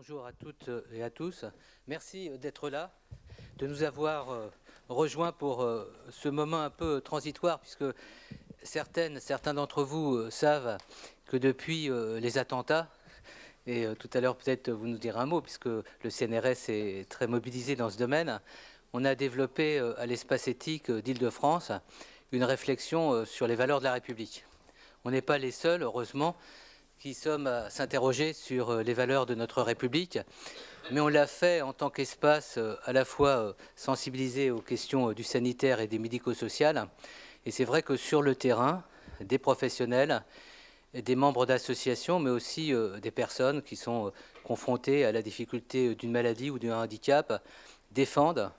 Bonjour à toutes et à tous. Merci d'être là, de nous avoir rejoints pour ce moment un peu transitoire, puisque certains d'entre vous savent que depuis les attentats, et tout à l'heure peut-être vous nous direz un mot, puisque le CNRS est très mobilisé dans ce domaine, on a développé à l'espace éthique d'Île-de-France une réflexion sur les valeurs de la République. On n'est pas les seuls, heureusement, qui sommes à s'interroger sur les valeurs de notre République, mais on l'a fait en tant qu'espace à la fois sensibilisé aux questions du sanitaire et des médico-sociales. Et c'est vrai que sur le terrain, des professionnels, des membres d'associations, mais aussi des personnes qui sont confrontées à la difficulté d'une maladie ou d'un handicap, défendent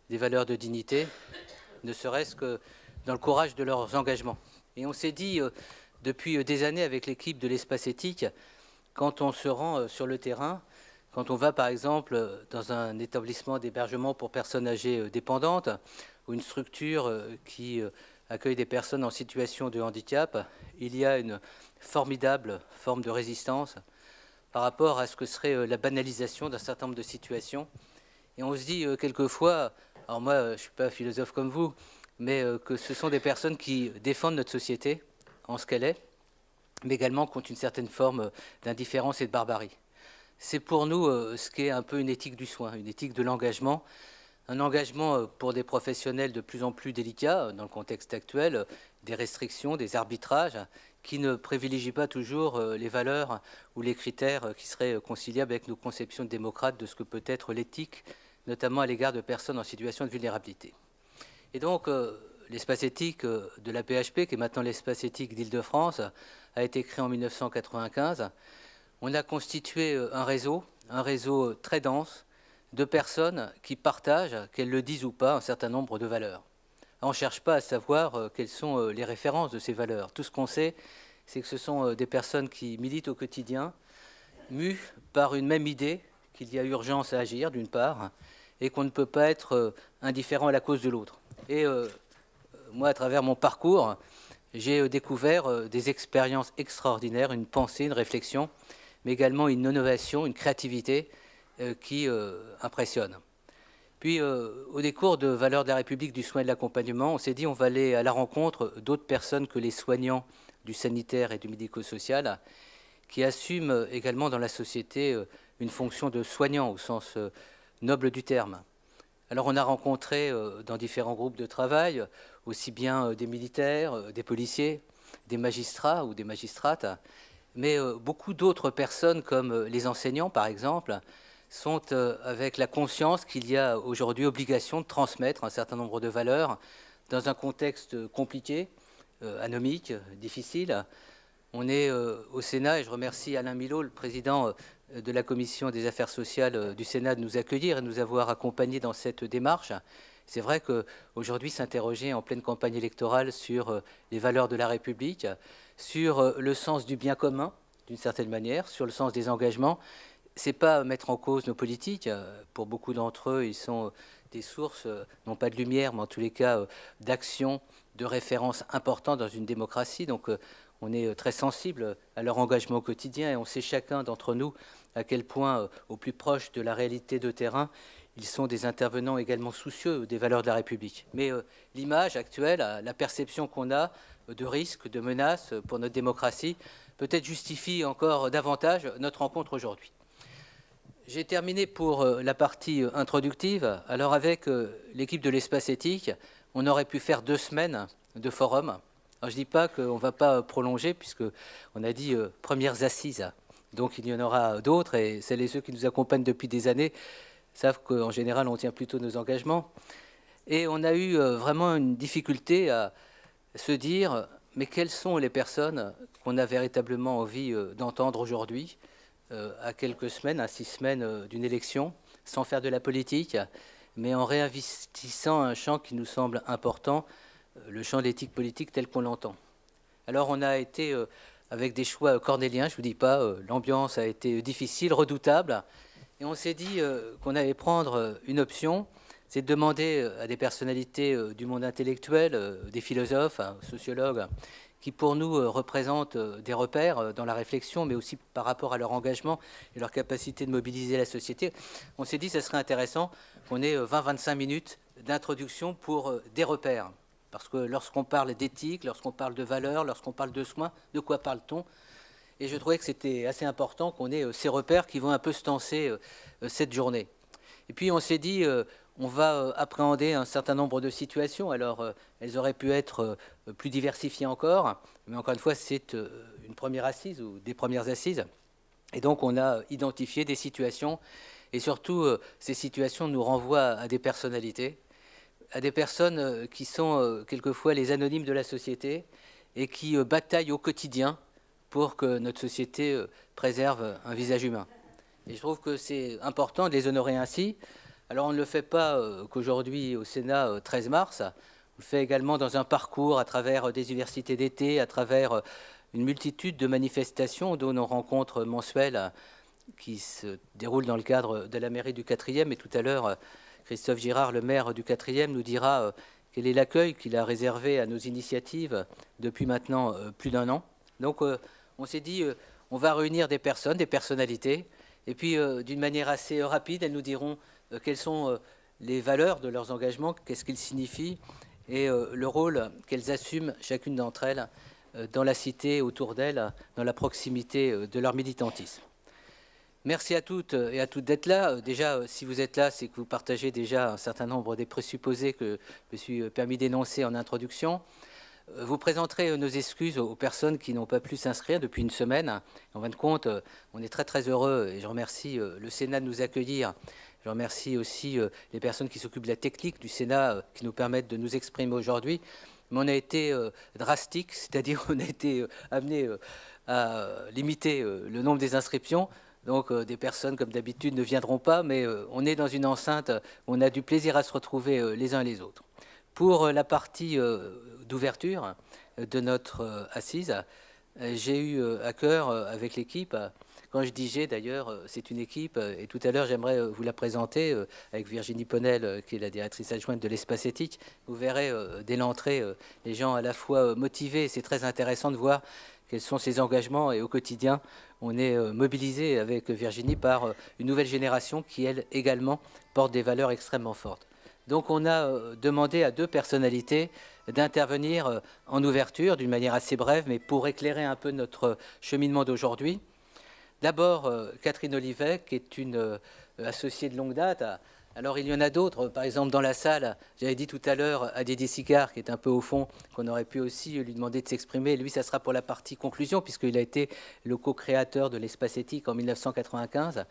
des valeurs de dignité, ne serait-ce que dans le courage de leurs engagements. Et on s'est dit depuis des années avec l'équipe de l'espace éthique, quand on se rend sur le terrain, quand on va par exemple dans un établissement d'hébergement pour personnes âgées dépendantes ou une structure qui accueille des personnes en situation de handicap, il y a une formidable forme de résistance par rapport à ce que serait la banalisation d'un certain nombre de situations. Et on se dit quelquefois, alors moi je ne suis pas philosophe comme vous, mais que ce sont des personnes qui défendent notre société en ce qu'elle est, mais également contre une certaine forme d'indifférence et de barbarie. C'est pour nous ce qu'est un peu une éthique du soin, une éthique de l'engagement, un engagement pour des professionnels de plus en plus délicats dans le contexte actuel, des restrictions, des arbitrages qui ne privilégient pas toujours les valeurs ou les critères qui seraient conciliables avec nos conceptions de démocrates de ce que peut être l'éthique, notamment à l'égard de personnes en situation de vulnérabilité. Et donc, l'espace éthique de la PHP, qui est maintenant l'espace éthique d'Île-de-France, a été créé en 1995. On a constitué un réseau très dense de personnes qui partagent, qu'elles le disent ou pas, un certain nombre de valeurs. On ne cherche pas à savoir quelles sont les références de ces valeurs. Tout ce qu'on sait, c'est que ce sont des personnes qui militent au quotidien, mues par une même idée, qu'il y a urgence à agir, d'une part, et qu'on ne peut pas être indifférent à la cause de l'autre. Et moi, à travers mon parcours, j'ai découvert des expériences extraordinaires, une pensée, une réflexion, mais également une innovation, une créativité qui impressionne. Puis, au décours de Valeurs de la République du soin et de l'accompagnement, on s'est dit on va aller à la rencontre d'autres personnes que les soignants du sanitaire et du médico-social, qui assument également dans la société une fonction de soignant au sens noble du terme. Alors on a rencontré dans différents groupes de travail aussi bien des militaires, des policiers, des magistrats ou des magistrates, mais beaucoup d'autres personnes comme les enseignants par exemple sont avec la conscience qu'il y a aujourd'hui obligation de transmettre un certain nombre de valeurs dans un contexte compliqué, anomique, difficile. On est au Sénat et je remercie Alain Milot, le président de la Commission des affaires sociales du Sénat, de nous accueillir et de nous avoir accompagnés dans cette démarche. C'est vrai qu'aujourd'hui, s'interroger en pleine campagne électorale sur les valeurs de la République, sur le sens du bien commun, d'une certaine manière, sur le sens des engagements, c'est pas mettre en cause nos politiques. Pour beaucoup d'entre eux, ils sont des sources, non pas de lumière, mais en tous les cas d'action, de référence importante dans une démocratie. Donc on est très sensible à leur engagement au quotidien et on sait chacun d'entre nous à quel point, au plus proche de la réalité de terrain, ils sont des intervenants également soucieux des valeurs de la République. Mais l'image actuelle, la perception qu'on a de risques, de menaces pour notre démocratie, peut-être justifie encore davantage notre rencontre aujourd'hui. J'ai terminé pour la partie introductive. Alors avec l'équipe de l'espace éthique, on aurait pu faire 2 semaines de forum. Alors je ne dis pas qu'on ne va pas prolonger, puisqu'on a dit premières assises. Donc il y en aura d'autres, et celles et ceux qui nous accompagnent depuis des années savent qu'en général, on tient plutôt nos engagements. Et on a eu vraiment une difficulté à se dire, mais quelles sont les personnes qu'on a véritablement envie d'entendre aujourd'hui, à quelques semaines, à 6 semaines d'une élection, sans faire de la politique, mais en réinvestissant un champ qui nous semble important, le champ de l'éthique politique tel qu'on l'entend. Alors on a été avec des choix cornéliens, je ne vous dis pas, l'ambiance a été difficile, redoutable, et on s'est dit qu'on allait prendre une option, c'est de demander à des personnalités du monde intellectuel, des philosophes, sociologues, qui pour nous représentent des repères dans la réflexion, mais aussi par rapport à leur engagement et leur capacité de mobiliser la société. On s'est dit que ce serait intéressant qu'on ait 20-25 minutes d'introduction pour des repères. Parce que lorsqu'on parle d'éthique, lorsqu'on parle de valeurs, lorsqu'on parle de soins, de quoi parle-t-on? Et je trouvais que c'était assez important qu'on ait ces repères qui vont un peu stancer cette journée. Et puis on s'est dit, on va appréhender un certain nombre de situations. Alors elles auraient pu être plus diversifiées encore, mais encore une fois, c'est une première assise ou des premières assises. Et donc on a identifié des situations, et surtout ces situations nous renvoient à des personnalités, à des personnes qui sont quelquefois les anonymes de la société et qui bataillent au quotidien pour que notre société préserve un visage humain. Et je trouve que c'est important de les honorer ainsi. Alors on ne le fait pas qu'aujourd'hui au Sénat 13 mars, on le fait également dans un parcours à travers des universités d'été, à travers une multitude de manifestations, dont nos rencontres mensuelles qui se déroulent dans le cadre de la mairie du 4e. Et tout à l'heure, Christophe Girard, le maire du 4e, nous dira quel est l'accueil qu'il a réservé à nos initiatives depuis maintenant plus d'1 an. Donc on s'est dit, on va réunir des personnes, des personnalités, et puis d'une manière assez rapide, elles nous diront quelles sont les valeurs de leurs engagements, qu'est-ce qu'ils signifient, et le rôle qu'elles assument, chacune d'entre elles, dans la cité, autour d'elles, dans la proximité de leur militantisme. Merci à toutes et à toutes d'être là. Déjà, si vous êtes là, c'est que vous partagez déjà un certain nombre des présupposés que je me suis permis d'énoncer en introduction. Vous présenterez nos excuses aux personnes qui n'ont pas pu s'inscrire depuis une semaine. En fin de compte, on est très très heureux et je remercie le Sénat de nous accueillir. Je remercie aussi les personnes qui s'occupent de la technique du Sénat qui nous permettent de nous exprimer aujourd'hui. Mais on a été drastique, c'est-à-dire on a été amené à limiter le nombre des inscriptions. Donc des personnes comme d'habitude ne viendront pas, mais on est dans une enceinte où on a du plaisir à se retrouver les uns et les autres. Pour la partie d'ouverture de notre assise, j'ai eu à cœur avec l'équipe, quand je dis j'ai d'ailleurs, c'est une équipe, et tout à l'heure j'aimerais vous la présenter avec Virginie Ponel, qui est la directrice adjointe de l'espace éthique. Vous verrez dès l'entrée les gens à la fois motivés, c'est très intéressant de voir quels sont ces engagements, et au quotidien on est mobilisé avec Virginie par une nouvelle génération qui elle également porte des valeurs extrêmement fortes. Donc on a demandé à 2 personnalités d'intervenir en ouverture d'une manière assez brève, mais pour éclairer un peu notre cheminement d'aujourd'hui. D'abord, Catherine Olivet, qui est une associée de longue date. Alors il y en a d'autres, par exemple dans la salle, j'avais dit tout à l'heure à Didier Sicard, qui est un peu au fond, qu'on aurait pu aussi lui demander de s'exprimer. Lui, ça sera pour la partie conclusion, puisqu'il a été le co-créateur de l'espace éthique en 1995.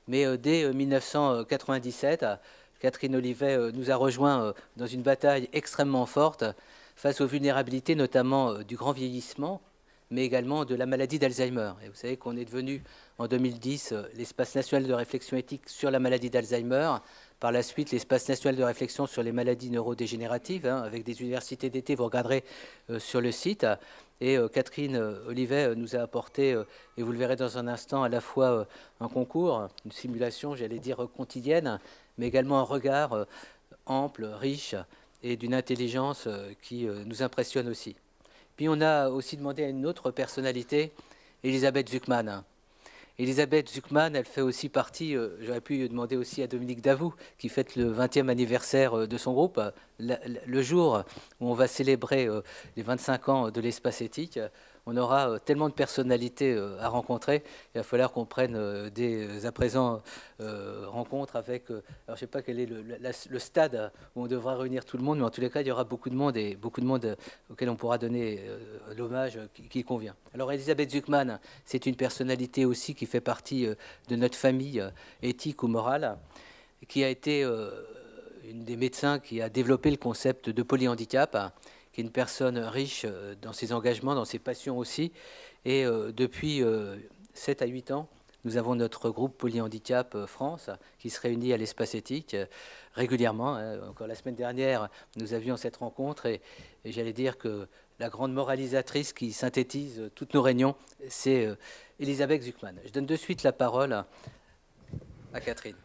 Mais dès 1997, Catherine Olivet nous a rejoints dans une bataille extrêmement forte face aux vulnérabilités, notamment du grand vieillissement, mais également de la maladie d'Alzheimer. Et vous savez qu'on est devenu en 2010 l'espace national de réflexion éthique sur la maladie d'Alzheimer, par la suite l'espace national de réflexion sur les maladies neurodégénératives, avec des universités d'été, vous regarderez sur le site. Et Catherine Olivet nous a apporté, et vous le verrez dans un instant, à la fois un concours, une simulation, j'allais dire quotidienne, mais également un regard ample, riche, et d'une intelligence qui nous impressionne aussi. Puis on a aussi demandé à une autre personnalité, Elisabeth Zuckman. Elisabeth Zuckman, elle fait aussi partie, j'aurais pu demander aussi à Dominique Davout, qui fête le 20e anniversaire de son groupe, le jour où on va célébrer les 25 ans de l'espace éthique. On aura tellement de personnalités à rencontrer. Il va falloir qu'on prenne dès à présent rencontre avec... alors je ne sais pas quel est le stade où on devra réunir tout le monde, mais en tous les cas, il y aura beaucoup de monde, et beaucoup de monde auquel on pourra donner l'hommage qui convient. Alors Elisabeth Zuckman, c'est une personnalité aussi qui fait partie de notre famille éthique ou morale, qui a été une des médecins qui a développé le concept de polyhandicap, qui est une personne riche dans ses engagements, dans ses passions aussi. Et depuis 7 à 8 ans, nous avons notre groupe Polyhandicap France qui se réunit à l'espace éthique régulièrement. Encore la semaine dernière, nous avions cette rencontre, et j'allais dire que la grande moralisatrice qui synthétise toutes nos réunions, c'est Elisabeth Zuckman. Je donne de suite la parole à Catherine.